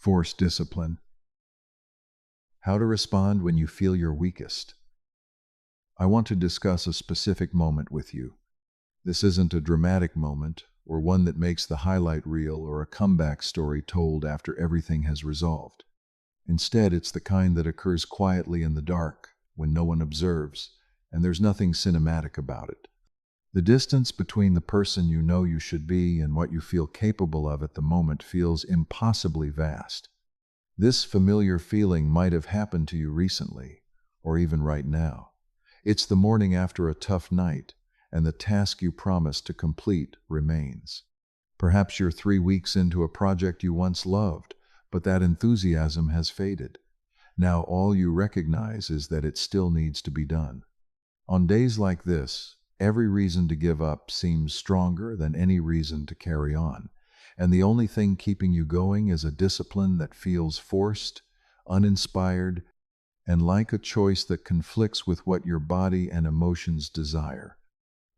Force discipline. How to respond when you feel your weakest. I want to discuss a specific moment with you. This isn't a dramatic moment, or one that makes the highlight reel or a comeback story told after everything has resolved. Instead, it's the kind that occurs quietly in the dark, when no one observes, and there's nothing cinematic about it. The distance between the person you know you should be and what you feel capable of at the moment feels impossibly vast. This familiar feeling might have happened to you recently, or even right now. It's the morning after a tough night, and the task you promised to complete remains. Perhaps you're 3 weeks into a project you once loved, but that enthusiasm has faded. Now all you recognize is that it still needs to be done. On days like this, every reason to give up seems stronger than any reason to carry on, and the only thing keeping you going is a discipline that feels forced, uninspired, and like a choice that conflicts with what your body and emotions desire.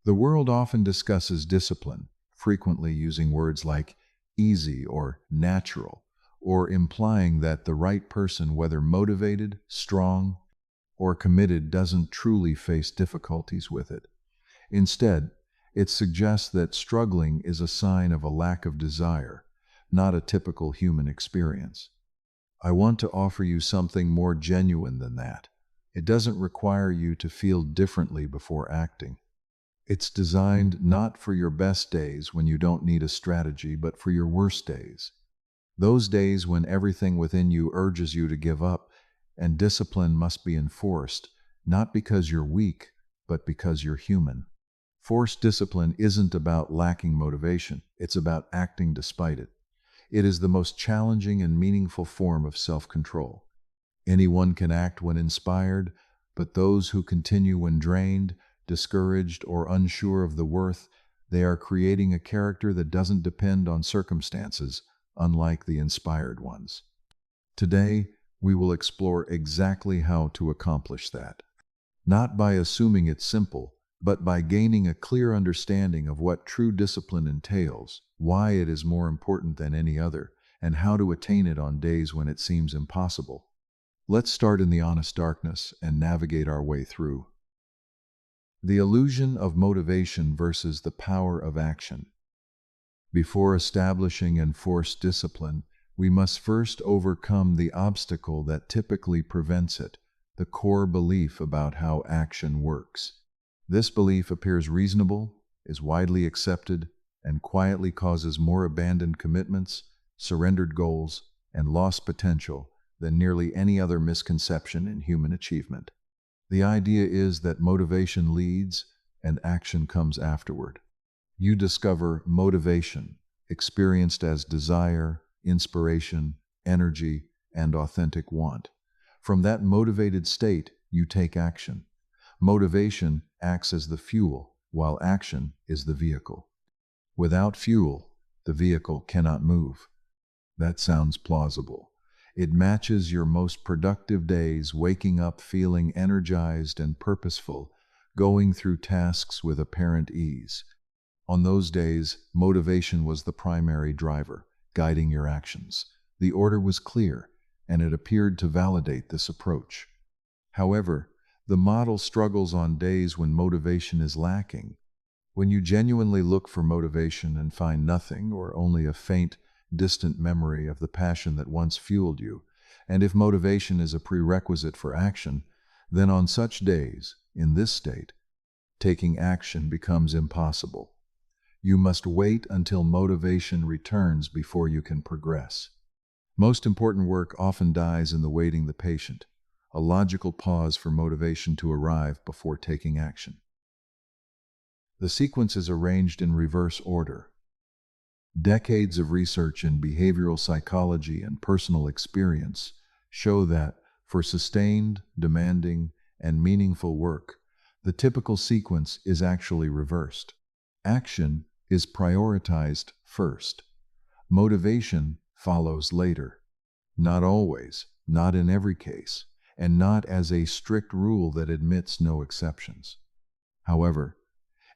The world often discusses discipline, frequently using words like easy or natural, or implying that the right person, whether motivated, strong, or committed, doesn't truly face difficulties with it. Instead, it suggests that struggling is a sign of a lack of desire, not a typical human experience. I want to offer you something more genuine than that. It doesn't require you to feel differently before acting. It's designed not for your best days when you don't need a strategy, but for your worst days. Those days when everything within you urges you to give up, and discipline must be enforced, not because you're weak, but because you're human. Forced discipline isn't about lacking motivation, it's about acting despite it. It is the most challenging and meaningful form of self-control. Anyone can act when inspired, but those who continue when drained, discouraged, or unsure of the worth they are creating a character that doesn't depend on circumstances, unlike the inspired ones. Today, we will explore exactly how to accomplish that. Not by assuming it's simple, but by gaining a clear understanding of what true discipline entails, why it is more important than any other, and how to attain it on days when it seems impossible. Let's start in the honest darkness and navigate our way through. The illusion of motivation versus the power of action. Before establishing enforced discipline, we must first overcome the obstacle that typically prevents it, the core belief about how action works. This belief appears reasonable, is widely accepted, and quietly causes more abandoned commitments, surrendered goals, and lost potential than nearly any other misconception in human achievement. The idea is that motivation leads and action comes afterward. You discover motivation, experienced as desire, inspiration, energy, and authentic want. From that motivated state, you take action. Motivation acts as the fuel, while action is the vehicle. Without fuel, the vehicle cannot move. That sounds plausible. It matches your most productive days, waking up feeling energized and purposeful, going through tasks with apparent ease. On those days, motivation was the primary driver, guiding your actions. The order was clear, and it appeared to validate this approach. However, the model struggles on days when motivation is lacking. When you genuinely look for motivation and find nothing, or only a faint, distant memory of the passion that once fueled you, and if motivation is a prerequisite for action, then on such days, in this state, taking action becomes impossible. You must wait until motivation returns before you can progress. Most important work often dies in the waiting the patient, a logical pause for motivation to arrive before taking action. The sequence is arranged in reverse order. Decades of research in behavioral psychology and personal experience show that, for sustained, demanding, and meaningful work, the typical sequence is actually reversed. Action is prioritized first. Motivation follows later. Not always, not in every case, and not as a strict rule that admits no exceptions. However,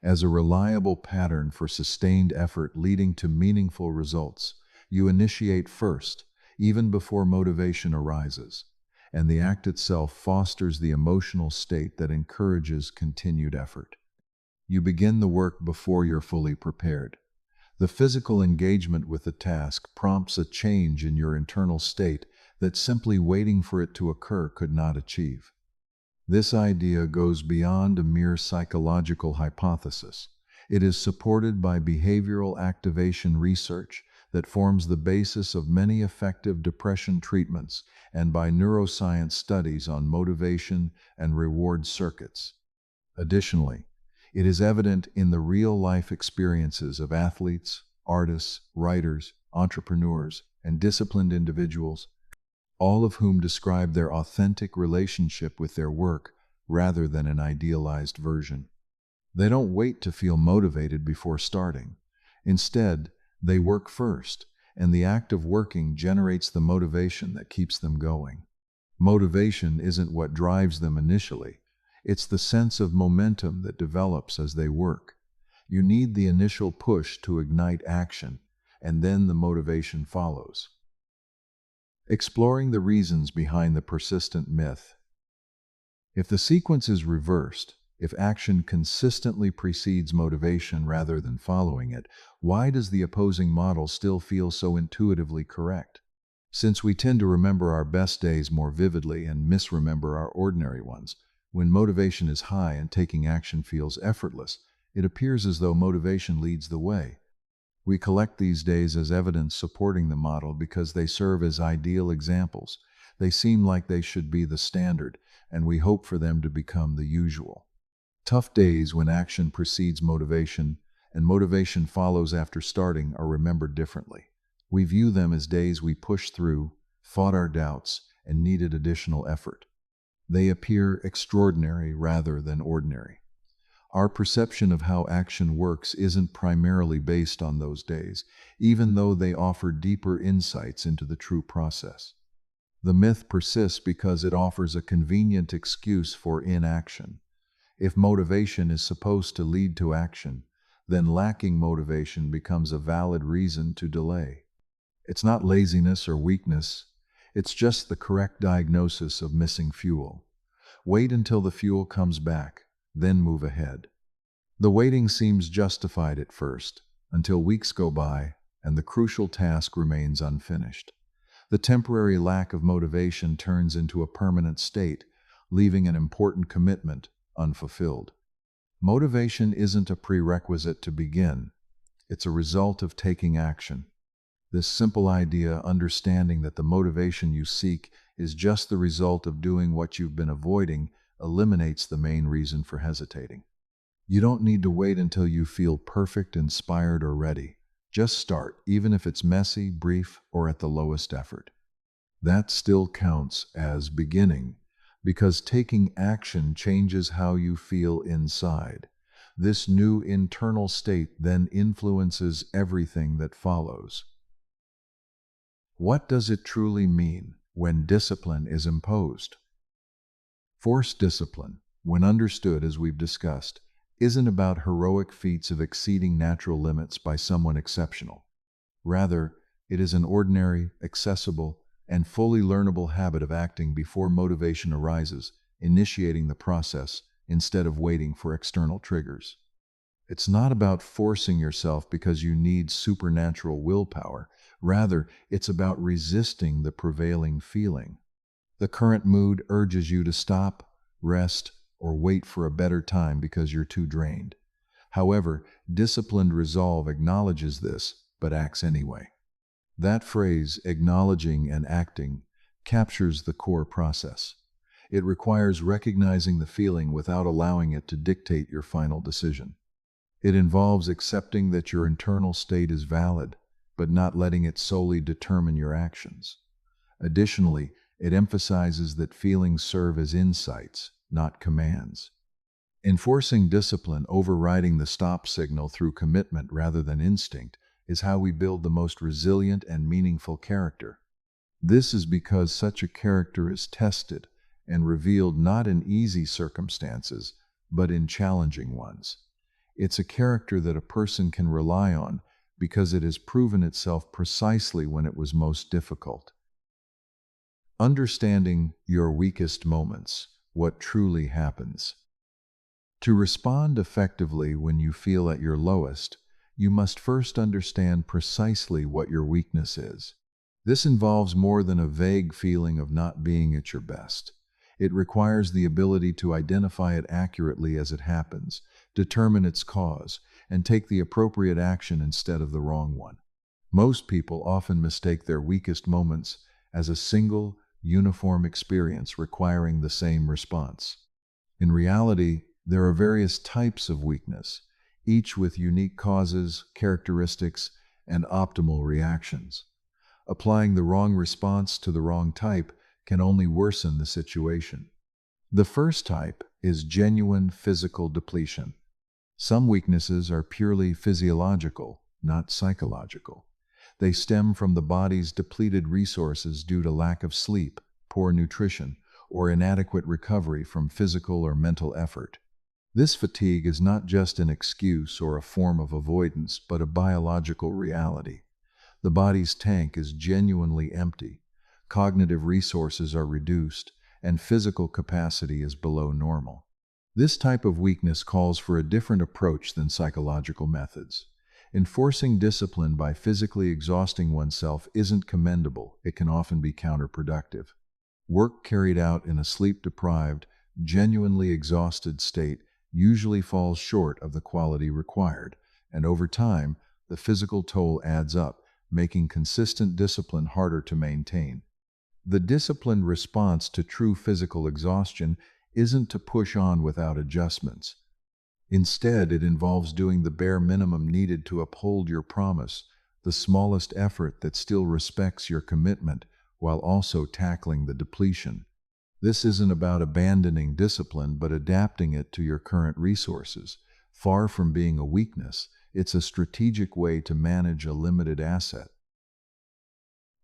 as a reliable pattern for sustained effort leading to meaningful results, you initiate first, even before motivation arises, and the act itself fosters the emotional state that encourages continued effort. You begin the work before you're fully prepared. The physical engagement with the task prompts a change in your internal state that simply waiting for it to occur could not achieve. This idea goes beyond a mere psychological hypothesis. It is supported by behavioral activation research that forms the basis of many effective depression treatments and by neuroscience studies on motivation and reward circuits. Additionally, it is evident in the real-life experiences of athletes, artists, writers, entrepreneurs, and disciplined individuals, all of whom describe their authentic relationship with their work rather than an idealized version. They don't wait to feel motivated before starting. Instead, they work first, and the act of working generates the motivation that keeps them going. Motivation isn't what drives them initially. It's the sense of momentum that develops as they work. You need the initial push to ignite action, and then the motivation follows. Exploring the reasons behind the persistent myth. If the sequence is reversed, if action consistently precedes motivation rather than following it, why does the opposing model still feel so intuitively correct? Since we tend to remember our best days more vividly and misremember our ordinary ones, when motivation is high and taking action feels effortless, it appears as though motivation leads the way. We collect these days as evidence supporting the model because they serve as ideal examples. They seem like they should be the standard, and we hope for them to become the usual. Tough days when action precedes motivation and motivation follows after starting are remembered differently. We view them as days we pushed through, fought our doubts, and needed additional effort. They appear extraordinary rather than ordinary. Our perception of how action works isn't primarily based on those days, even though they offer deeper insights into the true process. The myth persists because it offers a convenient excuse for inaction. If motivation is supposed to lead to action, then lacking motivation becomes a valid reason to delay. It's not laziness or weakness, it's just the correct diagnosis of missing fuel. Wait until the fuel comes back, then move ahead. The waiting seems justified at first, until weeks go by and the crucial task remains unfinished. The temporary lack of motivation turns into a permanent state, leaving an important commitment unfulfilled. Motivation isn't a prerequisite to begin, it's a result of taking action. This simple idea, understanding that the motivation you seek is just the result of doing what you've been avoiding, eliminates the main reason for hesitating. You don't need to wait until you feel perfect, inspired, or ready. Just start, even if it's messy, brief, or at the lowest effort. That still counts as beginning, because taking action changes how you feel inside. This new internal state then influences everything that follows. What does it truly mean when discipline is imposed? Forced discipline, when understood as we've discussed, isn't about heroic feats of exceeding natural limits by someone exceptional. Rather, it is an ordinary, accessible, and fully learnable habit of acting before motivation arises, initiating the process instead of waiting for external triggers. It's not about forcing yourself because you need supernatural willpower. Rather, it's about resisting the prevailing feeling. The current mood urges you to stop, rest, or wait for a better time because you're too drained. However, disciplined resolve acknowledges this, but acts anyway. That phrase, acknowledging and acting, captures the core process. It requires recognizing the feeling without allowing it to dictate your final decision. It involves accepting that your internal state is valid, but not letting it solely determine your actions. Additionally, it emphasizes that feelings serve as insights, not commands. Enforcing discipline, overriding the stop signal through commitment rather than instinct, is how we build the most resilient and meaningful character. This is because such a character is tested and revealed not in easy circumstances, but in challenging ones. It's a character that a person can rely on because it has proven itself precisely when it was most difficult. Understanding your weakest moments, what truly happens. To respond effectively when you feel at your lowest, you must first understand precisely what your weakness is. This involves more than a vague feeling of not being at your best. It requires the ability to identify it accurately as it happens, determine its cause, and take the appropriate action instead of the wrong one. Most people often mistake their weakest moments as a single, uniform experience requiring the same response. In reality, there are various types of weakness, each with unique causes, characteristics, and optimal reactions. Applying the wrong response to the wrong type can only worsen the situation. The first type is genuine physical depletion. Some weaknesses are purely physiological, not psychological. They stem from the body's depleted resources due to lack of sleep, poor nutrition, or inadequate recovery from physical or mental effort. This fatigue is not just an excuse or a form of avoidance, but a biological reality. The body's tank is genuinely empty, cognitive resources are reduced, and physical capacity is below normal. This type of weakness calls for a different approach than psychological methods. Enforcing discipline by physically exhausting oneself isn't commendable, it can often be counterproductive. Work carried out in a sleep-deprived, genuinely exhausted state usually falls short of the quality required, and over time, the physical toll adds up, making consistent discipline harder to maintain. The disciplined response to true physical exhaustion isn't to push on without adjustments. Instead, it involves doing the bare minimum needed to uphold your promise, the smallest effort that still respects your commitment while also tackling the depletion. This isn't about abandoning discipline, but adapting it to your current resources. Far from being a weakness, it's a strategic way to manage a limited asset.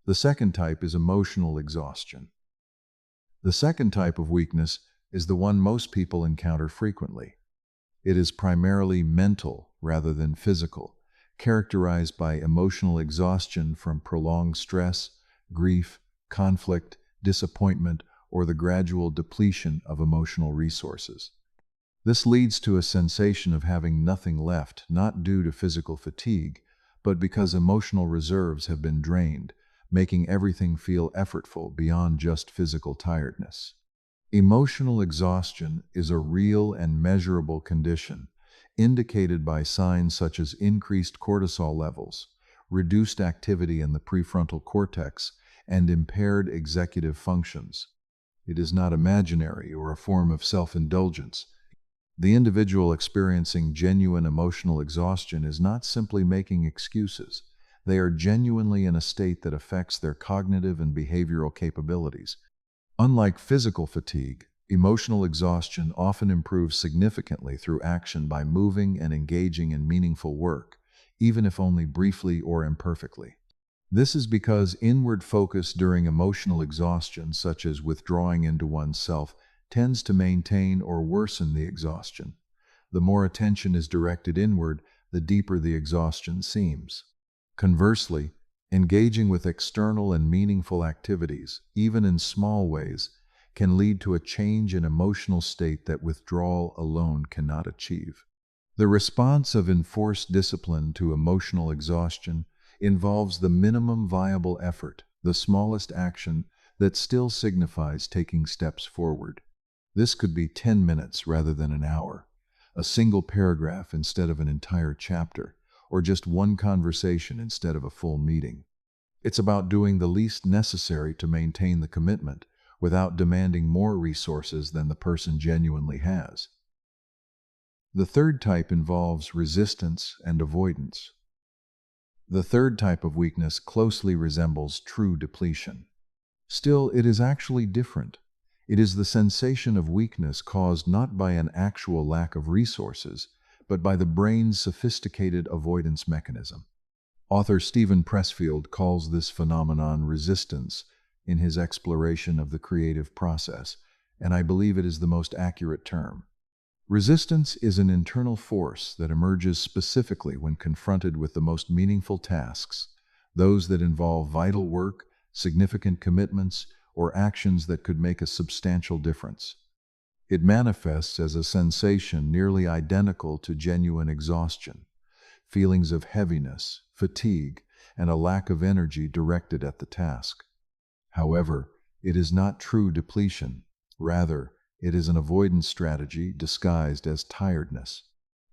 The second type is emotional exhaustion. The second type of weakness is the one most people encounter frequently. It is primarily mental rather than physical, characterized by emotional exhaustion from prolonged stress, grief, conflict, disappointment, or the gradual depletion of emotional resources. This leads to a sensation of having nothing left, not due to physical fatigue, but because emotional reserves have been drained, making everything feel effortful beyond just physical tiredness. Emotional exhaustion is a real and measurable condition, indicated by signs such as increased cortisol levels, reduced activity in the prefrontal cortex, and impaired executive functions. It is not imaginary or a form of self-indulgence. The individual experiencing genuine emotional exhaustion is not simply making excuses. They are genuinely in a state that affects their cognitive and behavioral capabilities. Unlike physical fatigue, emotional exhaustion often improves significantly through action by moving and engaging in meaningful work, even if only briefly or imperfectly. This is because inward focus during emotional exhaustion, such as withdrawing into oneself, tends to maintain or worsen the exhaustion. The more attention is directed inward, the deeper the exhaustion seems. Conversely, engaging with external and meaningful activities, even in small ways, can lead to a change in emotional state that withdrawal alone cannot achieve. The response of enforced discipline to emotional exhaustion involves the minimum viable effort, the smallest action that still signifies taking steps forward. This could be 10 minutes rather than an hour, a single paragraph instead of an entire chapter, or just one conversation instead of a full meeting. It's about doing the least necessary to maintain the commitment without demanding more resources than the person genuinely has. The third type involves resistance and avoidance. The third type of weakness closely resembles true depletion. Still, it is actually different. It is the sensation of weakness caused not by an actual lack of resources, but by the brain's sophisticated avoidance mechanism. Author Stephen Pressfield calls this phenomenon resistance in his exploration of the creative process, and I believe it is the most accurate term. Resistance is an internal force that emerges specifically when confronted with the most meaningful tasks, those that involve vital work, significant commitments, or actions that could make a substantial difference. It manifests as a sensation nearly identical to genuine exhaustion, feelings of heaviness, fatigue, and a lack of energy directed at the task. However, it is not true depletion. Rather, it is an avoidance strategy disguised as tiredness.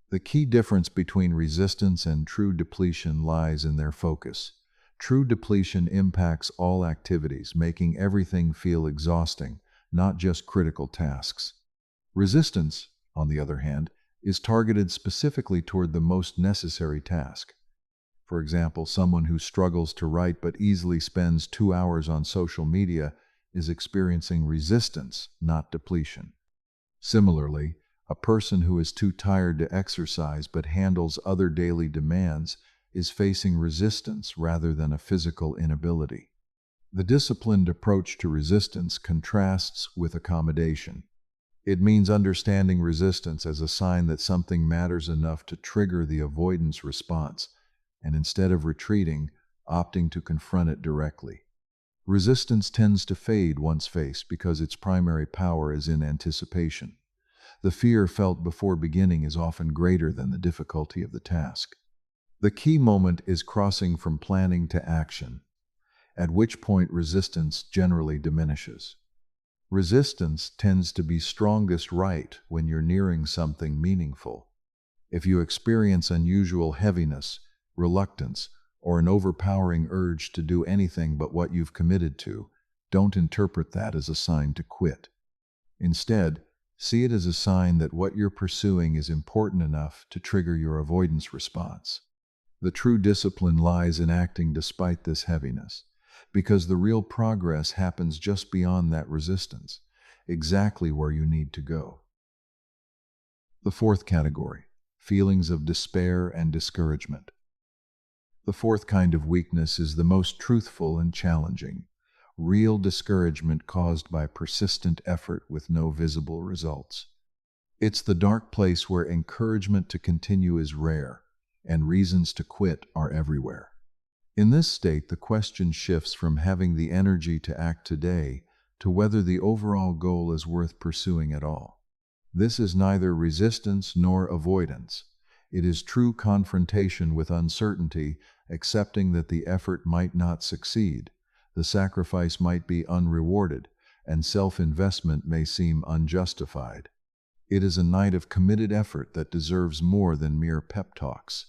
The key difference between resistance and true depletion lies in their focus. True depletion impacts all activities, making everything feel exhausting, not just critical tasks. Resistance, on the other hand, is targeted specifically toward the most necessary task. For example, someone who struggles to write but easily spends 2 hours on social media is experiencing resistance, not depletion. Similarly, a person who is too tired to exercise but handles other daily demands is facing resistance rather than a physical inability. The disciplined approach to resistance contrasts with accommodation. It means understanding resistance as a sign that something matters enough to trigger the avoidance response, and instead of retreating, opting to confront it directly. Resistance tends to fade once faced because its primary power is in anticipation. The fear felt before beginning is often greater than the difficulty of the task. The key moment is crossing from planning to action, at which point resistance generally diminishes. Resistance tends to be strongest right when you're nearing something meaningful. If you experience unusual heaviness, reluctance, or an overpowering urge to do anything but what you've committed to, don't interpret that as a sign to quit. Instead, see it as a sign that what you're pursuing is important enough to trigger your avoidance response. The true discipline lies in acting despite this heaviness, because the real progress happens just beyond that resistance, exactly where you need to go. The fourth category, feelings of despair and discouragement. The fourth kind of weakness is the most truthful and challenging, real discouragement caused by persistent effort with no visible results. It's the dark place where encouragement to continue is rare, and reasons to quit are everywhere. In this state, the question shifts from having the energy to act today to whether the overall goal is worth pursuing at all. This is neither resistance nor avoidance. It is true confrontation with uncertainty, accepting that the effort might not succeed, the sacrifice might be unrewarded, and self-investment may seem unjustified. It is a night of committed effort that deserves more than mere pep talks.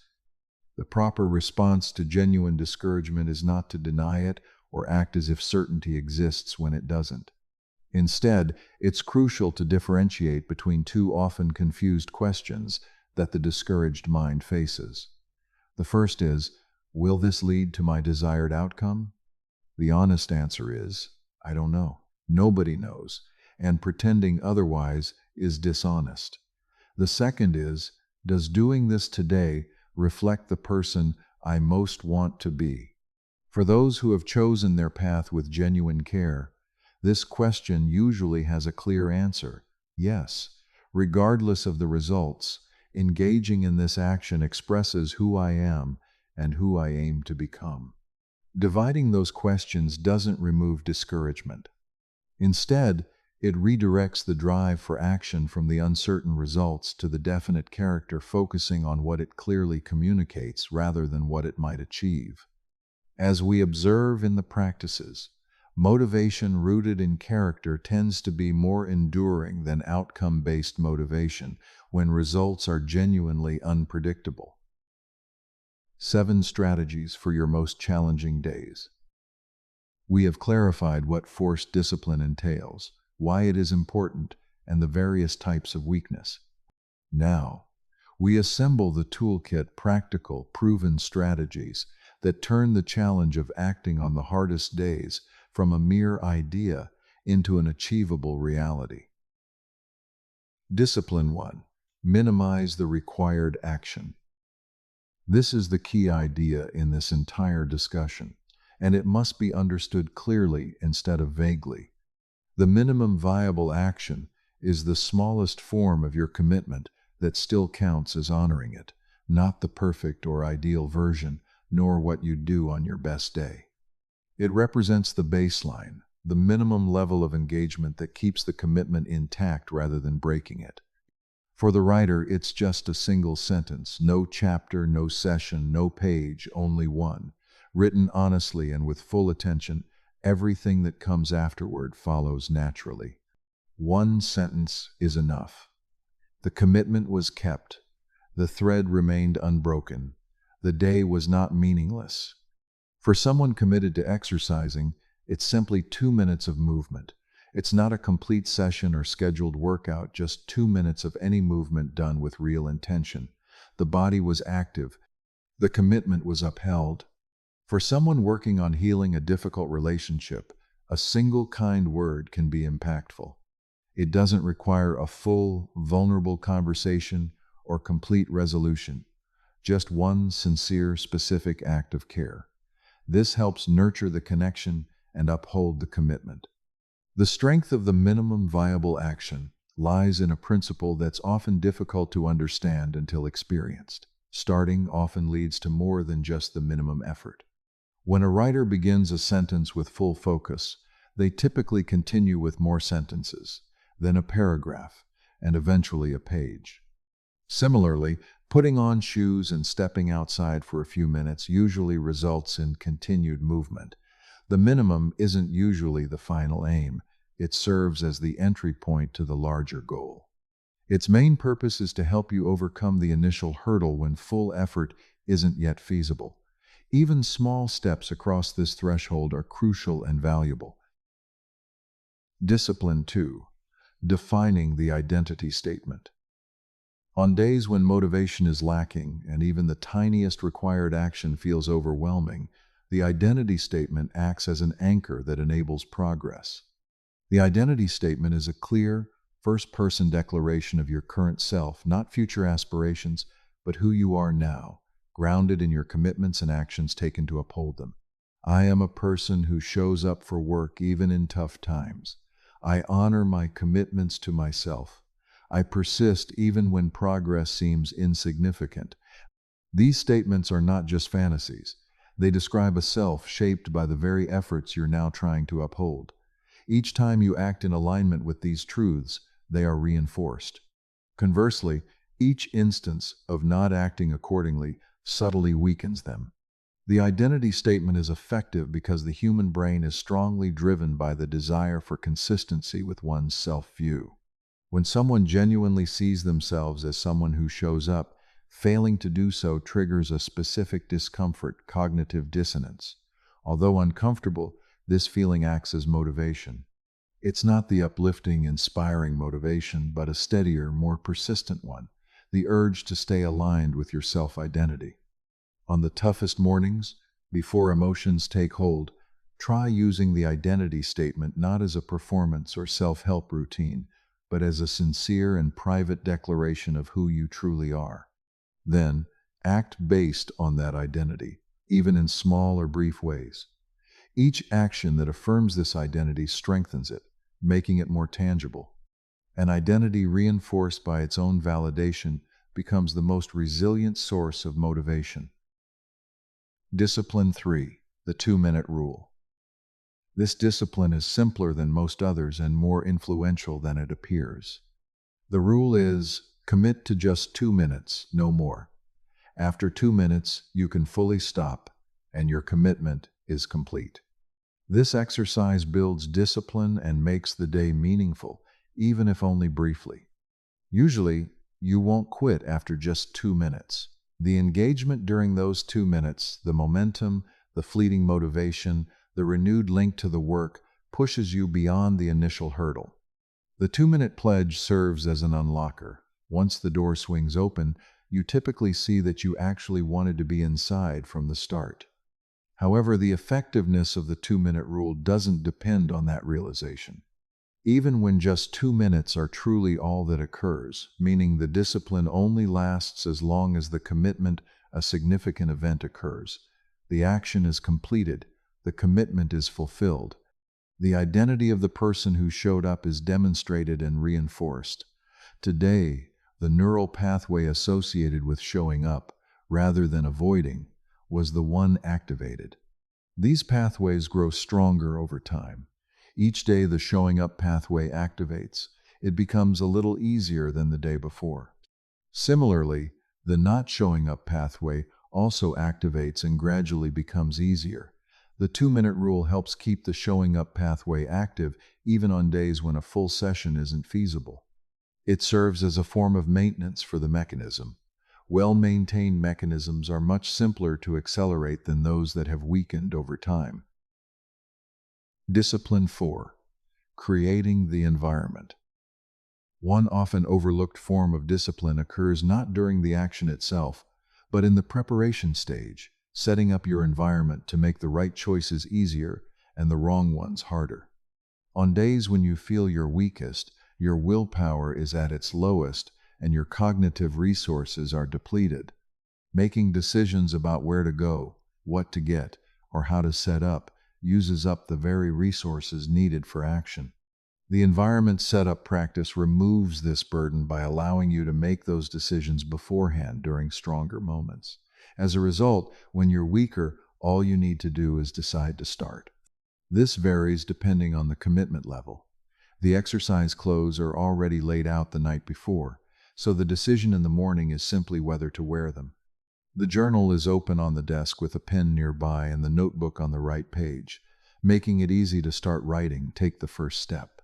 The proper response to genuine discouragement is not to deny it or act as if certainty exists when it doesn't. Instead, it's crucial to differentiate between two often confused questions that the discouraged mind faces. The first is, will this lead to my desired outcome? The honest answer is, I don't know. Nobody knows, and pretending otherwise is dishonest. The second is, does doing this today reflect the person I most want to be? For those who have chosen their path with genuine care, this question usually has a clear answer. Yes, regardless of the results, engaging in this action expresses who I am and who I aim to become. Dividing those questions doesn't remove discouragement. Instead, it redirects the drive for action from the uncertain results to the definite character, focusing on what it clearly communicates rather than what it might achieve. As we observe in the practices, motivation rooted in character tends to be more enduring than outcome-based motivation when results are genuinely unpredictable. 7 strategies for your most challenging days. We have clarified what forced discipline entails, why it is important, and the various types of weakness. Now, we assemble the toolkit, practical, proven strategies that turn the challenge of acting on the hardest days from a mere idea into an achievable reality. Discipline 1. Minimize the required action. This is the key idea in this entire discussion, and it must be understood clearly instead of vaguely. The minimum viable action is the smallest form of your commitment that still counts as honoring it, not the perfect or ideal version, nor what you do on your best day. It represents the baseline, the minimum level of engagement that keeps the commitment intact rather than breaking it. For the writer, it's just a single sentence, no chapter, no session, no page, only one. Written honestly and with full attention, everything that comes afterward follows naturally. One sentence is enough. The commitment was kept. The thread remained unbroken. The day was not meaningless. For someone committed to exercising, it's simply 2 minutes of movement. It's not a complete session or scheduled workout, just 2 minutes of any movement done with real intention. The body was active. The commitment was upheld. For someone working on healing a difficult relationship, a single kind word can be impactful. It doesn't require a full, vulnerable conversation or complete resolution, just one sincere, specific act of care. This helps nurture the connection and uphold the commitment. The strength of the minimum viable action lies in a principle that's often difficult to understand until experienced. Starting often leads to more than just the minimum effort. When a writer begins a sentence with full focus, they typically continue with more sentences, then a paragraph, and eventually a page. Similarly, putting on shoes and stepping outside for a few minutes usually results in continued movement. The minimum isn't usually the final aim. It serves as the entry point to the larger goal. Its main purpose is to help you overcome the initial hurdle when full effort isn't yet feasible. Even small steps across this threshold are crucial and valuable. Discipline 2. Defining the identity statement. On days when motivation is lacking and even the tiniest required action feels overwhelming, the identity statement acts as an anchor that enables progress. The identity statement is a clear, first-person declaration of your current self, not future aspirations, but who you are now, grounded in your commitments and actions taken to uphold them. I am a person who shows up for work even in tough times. I honor my commitments to myself. I persist even when progress seems insignificant. These statements are not just fantasies. They describe a self shaped by the very efforts you're now trying to uphold. Each time you act in alignment with these truths, they are reinforced. Conversely, each instance of not acting accordingly subtly weakens them. The identity statement is effective because the human brain is strongly driven by the desire for consistency with one's self-view. When someone genuinely sees themselves as someone who shows up, failing to do so triggers a specific discomfort, cognitive dissonance. Although uncomfortable, this feeling acts as motivation. It's not the uplifting, inspiring motivation, but a steadier, more persistent one, the urge to stay aligned with your self-identity. On the toughest mornings, before emotions take hold, try using the identity statement not as a performance or self-help routine, but as a sincere and private declaration of who you truly are. Then, act based on that identity, even in small or brief ways. Each action that affirms this identity strengthens it, making it more tangible. An identity reinforced by its own validation becomes the most resilient source of motivation. Discipline 3. The 2-minute rule. This discipline is simpler than most others and more influential than it appears. The rule is, commit to just 2 minutes, no more. After 2 minutes, you can fully stop, and your commitment is complete. This exercise builds discipline and makes the day meaningful, even if only briefly. Usually, you won't quit after just 2 minutes. The engagement during those 2 minutes, the momentum, the fleeting motivation, the renewed link to the work, pushes you beyond the initial hurdle. The 2-minute pledge serves as an unlocker. Once the door swings open, you typically see that you actually wanted to be inside from the start. However, the effectiveness of the 2-minute rule doesn't depend on that realization. Even when just 2 minutes are truly all that occurs, meaning the discipline only lasts as long as the commitment, a significant event occurs. The action is completed, the commitment is fulfilled. The identity of the person who showed up is demonstrated and reinforced. Today, the neural pathway associated with showing up, rather than avoiding, was the one activated. These pathways grow stronger over time. Each day the showing up pathway activates. It becomes a little easier than the day before. Similarly, the not showing up pathway also activates and gradually becomes easier. The 2-minute rule helps keep the showing up pathway active even on days when a full session isn't feasible. It serves as a form of maintenance for the mechanism. Well-maintained mechanisms are much simpler to accelerate than those that have weakened over time. Discipline 4. Creating the environment. One often overlooked form of discipline occurs not during the action itself, but in the preparation stage, setting up your environment to make the right choices easier and the wrong ones harder. On days when you feel your weakest, your willpower is at its lowest, and your cognitive resources are depleted. Making decisions about where to go, what to get, or how to set up uses up the very resources needed for action. The environment setup practice removes this burden by allowing you to make those decisions beforehand during stronger moments. As a result, when you're weaker, all you need to do is decide to start. This varies depending on the commitment level. The exercise clothes are already laid out the night before, so the decision in the morning is simply whether to wear them. The journal is open on the desk with a pen nearby and the notebook on the right page, making it easy to start writing. Take the first step.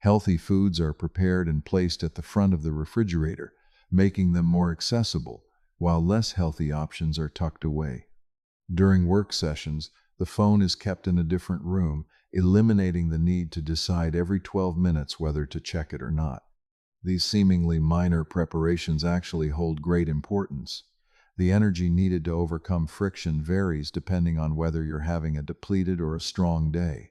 Healthy foods are prepared and placed at the front of the refrigerator, making them more accessible, while less healthy options are tucked away. During work sessions, the phone is kept in a different room, eliminating the need to decide every 12 minutes whether to check it or not. These seemingly minor preparations actually hold great importance. The energy needed to overcome friction varies depending on whether you're having a depleted or a strong day.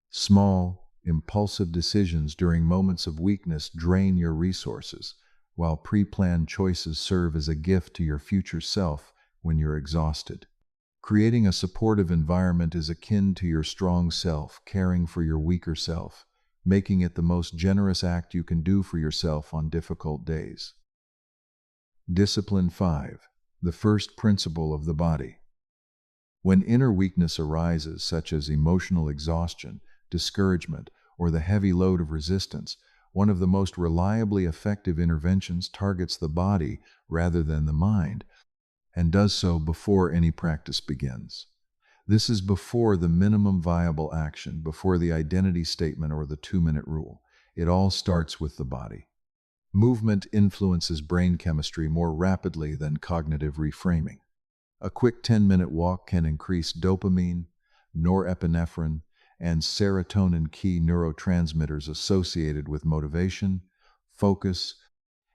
Small, impulsive decisions during moments of weakness drain your resources, while pre-planned choices serve as a gift to your future self when you're exhausted. Creating a supportive environment is akin to your strong self caring for your weaker self, making it the most generous act you can do for yourself on difficult days. Discipline 5. The first principle of the body. When inner weakness arises, such as emotional exhaustion, discouragement, or the heavy load of resistance, one of the most reliably effective interventions targets the body rather than the mind, and does so before any practice begins. This is before the minimum viable action, before the identity statement or the 2-minute rule. It all starts with the body. Movement influences brain chemistry more rapidly than cognitive reframing. A quick 10-minute walk can increase dopamine, norepinephrine, and serotonin, key neurotransmitters associated with motivation, focus,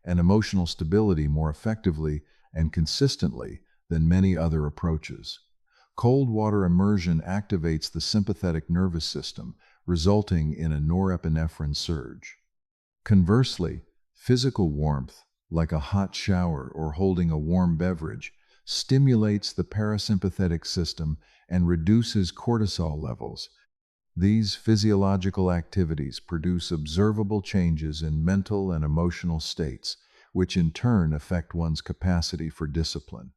and emotional stability, more effectively and consistently than many other approaches. Cold water immersion activates the sympathetic nervous system, resulting in a norepinephrine surge. Conversely, physical warmth, like a hot shower or holding a warm beverage, stimulates the parasympathetic system and reduces cortisol levels. These physiological activities produce observable changes in mental and emotional states, which in turn affect one's capacity for discipline.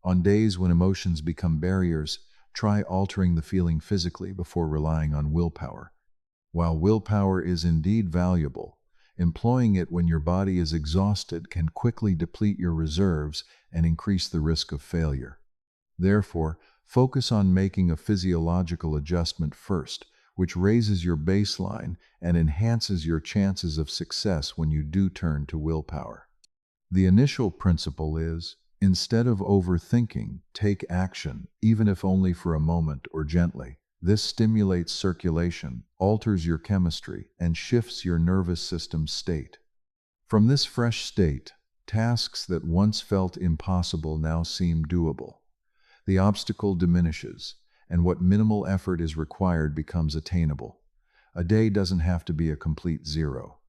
On days when emotions become barriers, try altering the feeling physically before relying on willpower. While willpower is indeed valuable, employing it when your body is exhausted can quickly deplete your reserves and increase the risk of failure. Therefore, focus on making a physiological adjustment first, which raises your baseline and enhances your chances of success when you do turn to willpower. The initial principle is, instead of overthinking, take action, even if only for a moment or gently. This stimulates circulation, alters your chemistry, and shifts your nervous system's state. From this fresh state, tasks that once felt impossible now seem doable. The obstacle diminishes, and what minimal effort is required becomes attainable. A day doesn't have to be a complete zero.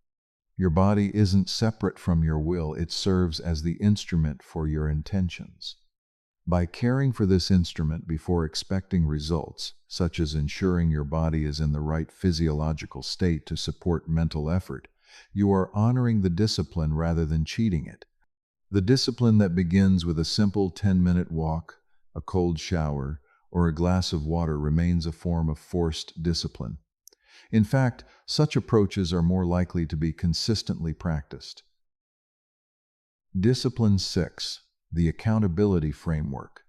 Your body isn't separate from your will, it serves as the instrument for your intentions. By caring for this instrument before expecting results, such as ensuring your body is in the right physiological state to support mental effort, you are honoring the discipline rather than cheating it. The discipline that begins with a simple 10-minute walk, a cold shower, or a glass of water remains a form of forced discipline. In fact, such approaches are more likely to be consistently practiced. Discipline 6. The accountability framework.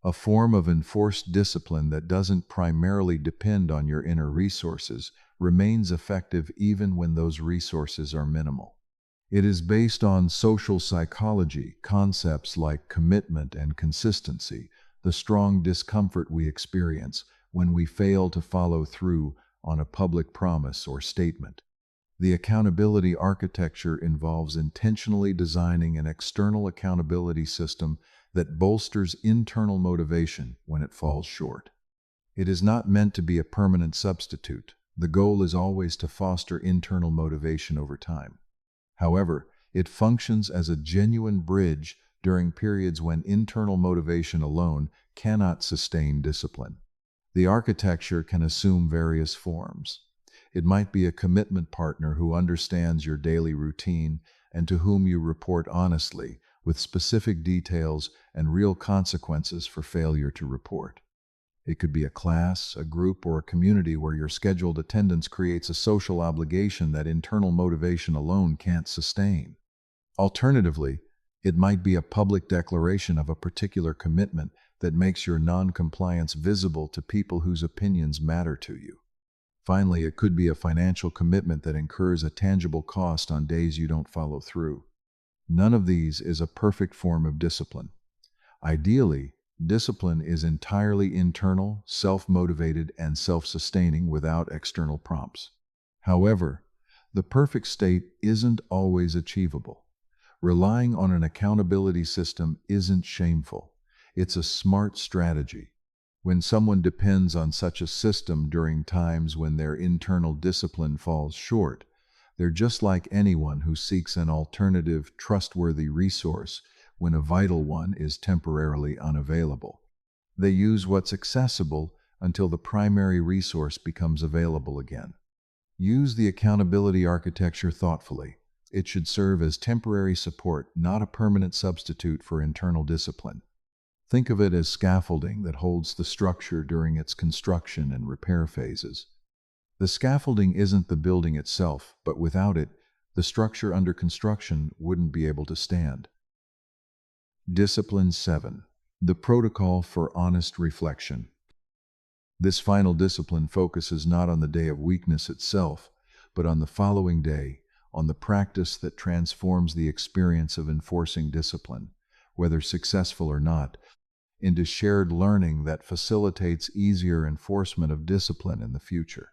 A form of enforced discipline that doesn't primarily depend on your inner resources remains effective even when those resources are minimal. It is based on social psychology, concepts like commitment and consistency, the strong discomfort we experience when we fail to follow through on a public promise or statement. The accountability architecture involves intentionally designing an external accountability system that bolsters internal motivation when it falls short. It is not meant to be a permanent substitute. The goal is always to foster internal motivation over time. However, it functions as a genuine bridge during periods when internal motivation alone cannot sustain discipline. The architecture can assume various forms. It might be a commitment partner who understands your daily routine and to whom you report honestly, with specific details and real consequences for failure to report. It could be a class, a group, or a community where your scheduled attendance creates a social obligation that internal motivation alone can't sustain. Alternatively, it might be a public declaration of a particular commitment that makes your non-compliance visible to people whose opinions matter to you. Finally, it could be a financial commitment that incurs a tangible cost on days you don't follow through. None of these is a perfect form of discipline. Ideally, discipline is entirely internal, self-motivated, and self-sustaining without external prompts. However, the perfect state isn't always achievable. Relying on an accountability system isn't shameful. It's a smart strategy. When someone depends on such a system during times when their internal discipline falls short, they're just like anyone who seeks an alternative, trustworthy resource when a vital one is temporarily unavailable. They use what's accessible until the primary resource becomes available again. Use the accountability architecture thoughtfully. It should serve as temporary support, not a permanent substitute for internal discipline. Think of it as scaffolding that holds the structure during its construction and repair phases. The scaffolding isn't the building itself, but without it, the structure under construction wouldn't be able to stand. Discipline 7. The protocol for honest reflection. This final discipline focuses not on the day of weakness itself, but on the following day, on the practice that transforms the experience of enforcing discipline, whether successful or not, into shared learning that facilitates easier enforcement of discipline in the future.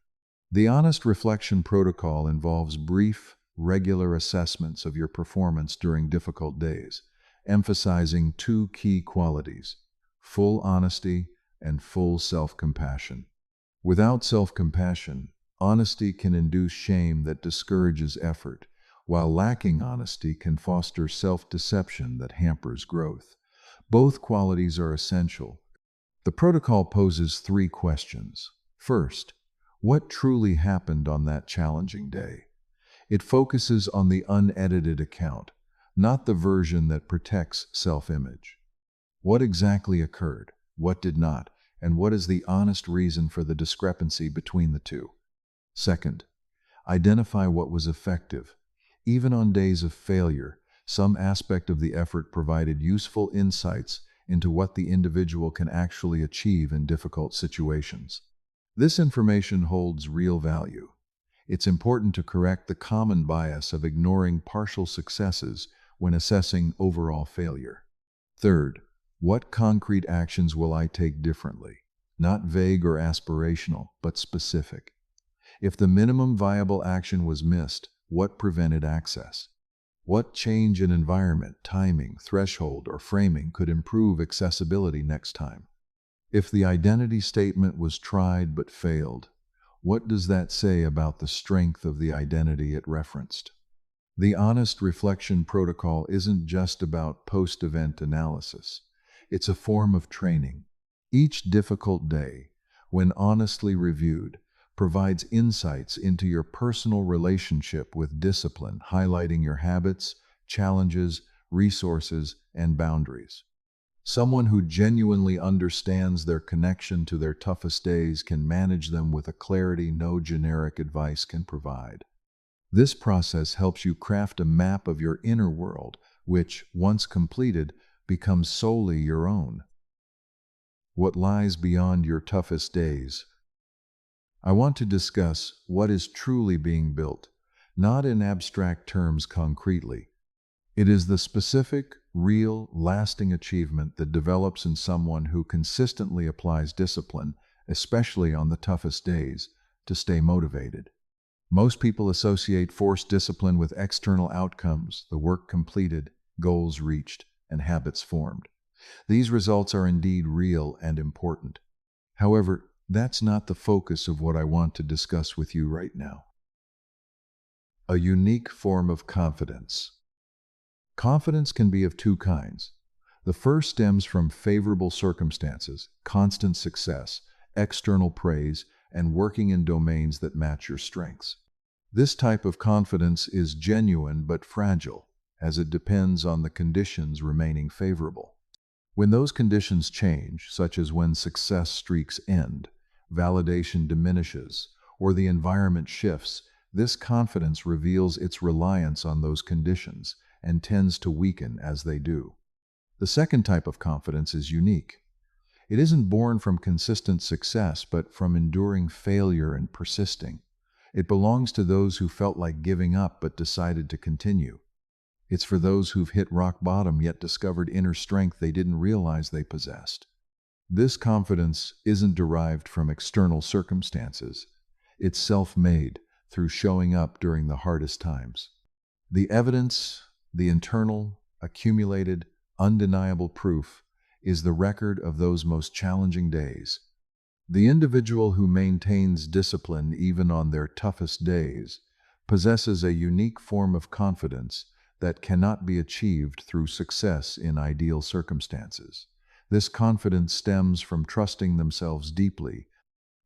The honest reflection protocol involves brief, regular assessments of your performance during difficult days, emphasizing two key qualities: full honesty and full self-compassion. Without self-compassion, honesty can induce shame that discourages effort, while lacking honesty can foster self-deception that hampers growth. Both qualities are essential. The protocol poses 3 questions. First, what truly happened on that challenging day? It focuses on the unedited account, not the version that protects self-image. What exactly occurred? What did not? And what is the honest reason for the discrepancy between the two? Second, identify what was effective. Even on days of failure, some aspect of the effort provided useful insights into what the individual can actually achieve in difficult situations. This information holds real value. It's important to correct the common bias of ignoring partial successes when assessing overall failure. Third, what concrete actions will I take differently? Not vague or aspirational, but specific. If the minimum viable action was missed, what prevented access? What change in environment, timing, threshold, or framing could improve accessibility next time? If the identity statement was tried but failed, what does that say about the strength of the identity it referenced? The honest reflection protocol isn't just about post-event analysis. It's a form of training. Each difficult day, when honestly reviewed, provides insights into your personal relationship with discipline, highlighting your habits, challenges, resources, and boundaries. Someone who genuinely understands their connection to their toughest days can manage them with a clarity no generic advice can provide. This process helps you craft a map of your inner world, which, once completed, becomes solely your own. What lies beyond your toughest days? I want to discuss what is truly being built, not in abstract terms concretely. It is the specific, real, lasting achievement that develops in someone who consistently applies discipline, especially on the toughest days, to stay motivated. Most people associate forced discipline with external outcomes, the work completed, goals reached, and habits formed. These results are indeed real and important. However, that's not the focus of what I want to discuss with you right now. A unique form of confidence. Confidence can be of two kinds. The first stems from favorable circumstances, constant success, external praise, and working in domains that match your strengths. This type of confidence is genuine but fragile, as it depends on the conditions remaining favorable. When those conditions change, such as when success streaks end, validation diminishes, or the environment shifts, this confidence reveals its reliance on those conditions and tends to weaken as they do. The second type of confidence is unique. It isn't born from consistent success, but from enduring failure and persisting. It belongs to those who felt like giving up but decided to continue. It's for those who've hit rock bottom yet discovered inner strength they didn't realize they possessed. This confidence isn't derived from external circumstances. It's self-made through showing up during the hardest times. The evidence, the internal, accumulated, undeniable proof, is the record of those most challenging days. The individual who maintains discipline even on their toughest days possesses a unique form of confidence that cannot be achieved through success in ideal circumstances. This confidence stems from trusting themselves deeply.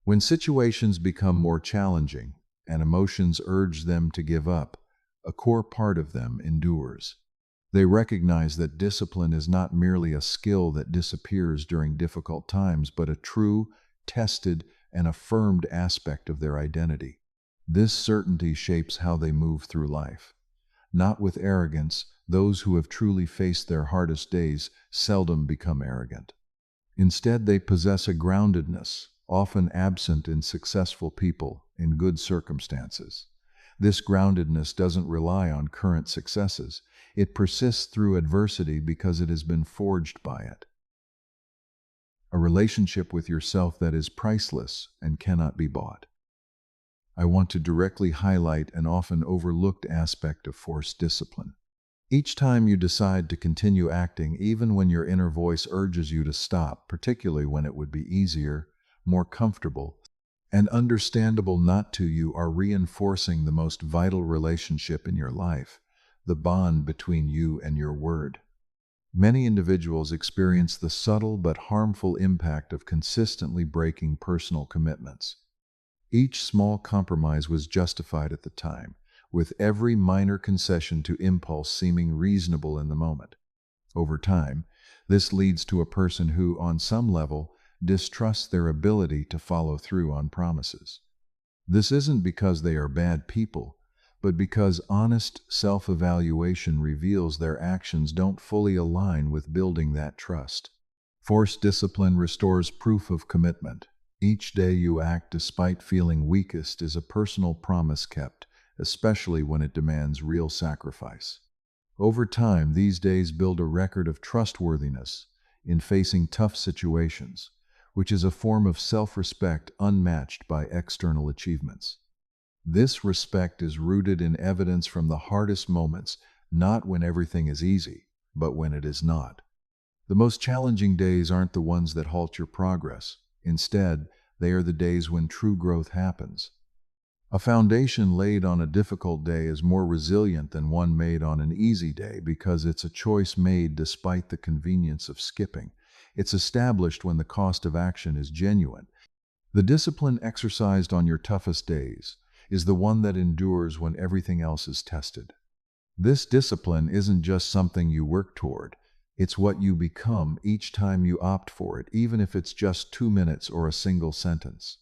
When situations become more challenging and emotions urge them to give up, a core part of them endures. They recognize that discipline is not merely a skill that disappears during difficult times, but a true, tested, and affirmed aspect of their identity. This certainty shapes how they move through life. Not with arrogance, those who have truly faced their hardest days seldom become arrogant. Instead, they possess a groundedness, often absent in successful people in good circumstances. This groundedness doesn't rely on current successes. It persists through adversity because it has been forged by it. A relationship with yourself that is priceless and cannot be bought. I want to directly highlight an often overlooked aspect of forced discipline. Each time you decide to continue acting, even when your inner voice urges you to stop, particularly when it would be easier, more comfortable, and understandable not to, you are reinforcing the most vital relationship in your life, the bond between you and your word. Many individuals experience the subtle but harmful impact of consistently breaking personal commitments. Each small compromise was justified at the time, with every minor concession to impulse seeming reasonable in the moment. Over time, this leads to a person who, on some level, distrusts their ability to follow through on promises. This isn't because they are bad people, but because honest self-evaluation reveals their actions don't fully align with building that trust. Forced discipline restores proof of commitment. Each day you act despite feeling weakest is a personal promise kept, especially when it demands real sacrifice. Over time, these days build a record of trustworthiness in facing tough situations, which is a form of self-respect unmatched by external achievements. This respect is rooted in evidence from the hardest moments, not when everything is easy, but when it is not. The most challenging days aren't the ones that halt your progress. Instead, they are the days when true growth happens. A foundation laid on a difficult day is more resilient than one made on an easy day because it's a choice made despite the convenience of skipping. It's established when the cost of action is genuine. The discipline exercised on your toughest days is the one that endures when everything else is tested. This discipline isn't just something you work toward. It's what you become each time you opt for it, even if it's just 2 minutes or a single sentence.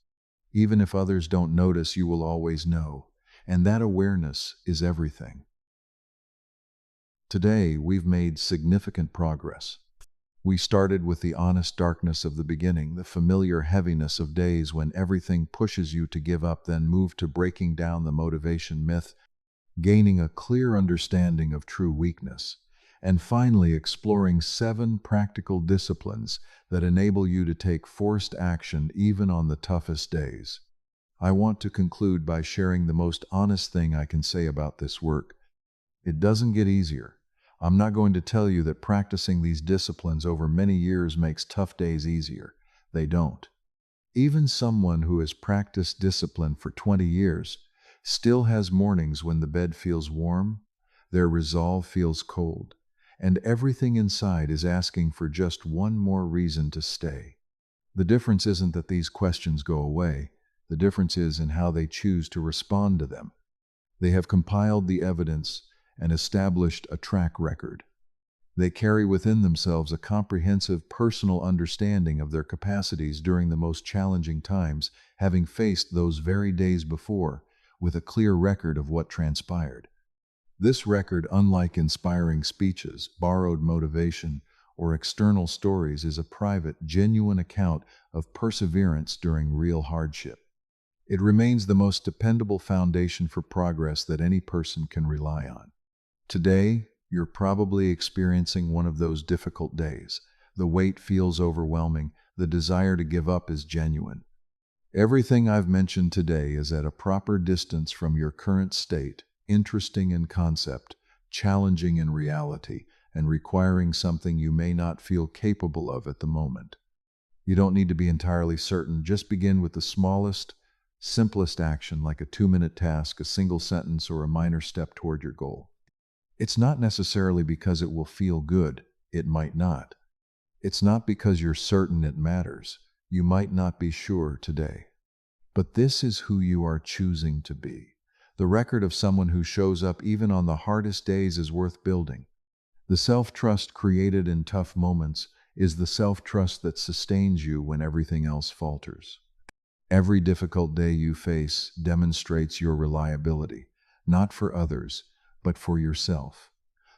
Even if others don't notice, you will always know, and that awareness is everything. Today, we've made significant progress. We started with the honest darkness of the beginning, the familiar heaviness of days when everything pushes you to give up, then moved to breaking down the motivation myth, gaining a clear understanding of true weakness, and finally exploring 7 practical disciplines that enable you to take forced action even on the toughest days. I want to conclude by sharing the most honest thing I can say about this work. It doesn't get easier. I'm not going to tell you that practicing these disciplines over many years makes tough days easier. They don't. Even someone who has practiced discipline for 20 years still has mornings when the bed feels warm, their resolve feels cold, and everything inside is asking for just one more reason to stay. The difference isn't that these questions go away. The difference is in how they choose to respond to them. They have compiled the evidence and established a track record. They carry within themselves a comprehensive personal understanding of their capacities during the most challenging times, having faced those very days before, with a clear record of what transpired. This record, unlike inspiring speeches, borrowed motivation, or external stories, is a private, genuine account of perseverance during real hardship. It remains the most dependable foundation for progress that any person can rely on. Today, you're probably experiencing one of those difficult days. The weight feels overwhelming. The desire to give up is genuine. Everything I've mentioned today is at a proper distance from your current state, interesting in concept, challenging in reality, and requiring something you may not feel capable of at the moment. You don't need to be entirely certain. Just begin with the smallest, simplest action, like a 2-minute task, a single sentence, or a minor step toward your goal. It's not necessarily because it will feel good. It might not. It's not because you're certain it matters. You might not be sure today. But this is who you are choosing to be. The record of someone who shows up even on the hardest days is worth building. The self-trust created in tough moments is the self-trust that sustains you when everything else falters. Every difficult day you face demonstrates your reliability, not for others, but for yourself.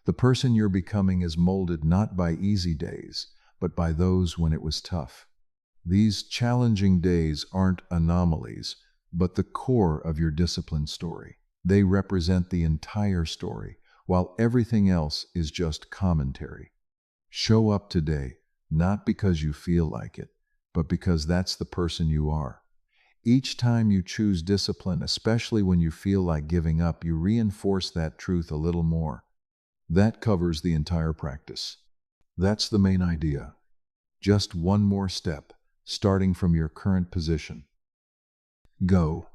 The person you're becoming is molded not by easy days, but by those when it was tough. These challenging days aren't anomalies, but the core of your discipline story. They represent the entire story, while everything else is just commentary. Show up today, not because you feel like it, but because that's the person you are. Each time you choose discipline, especially when you feel like giving up, you reinforce that truth a little more. That covers the entire practice. That's the main idea. Just one more step, starting from your current position. Go.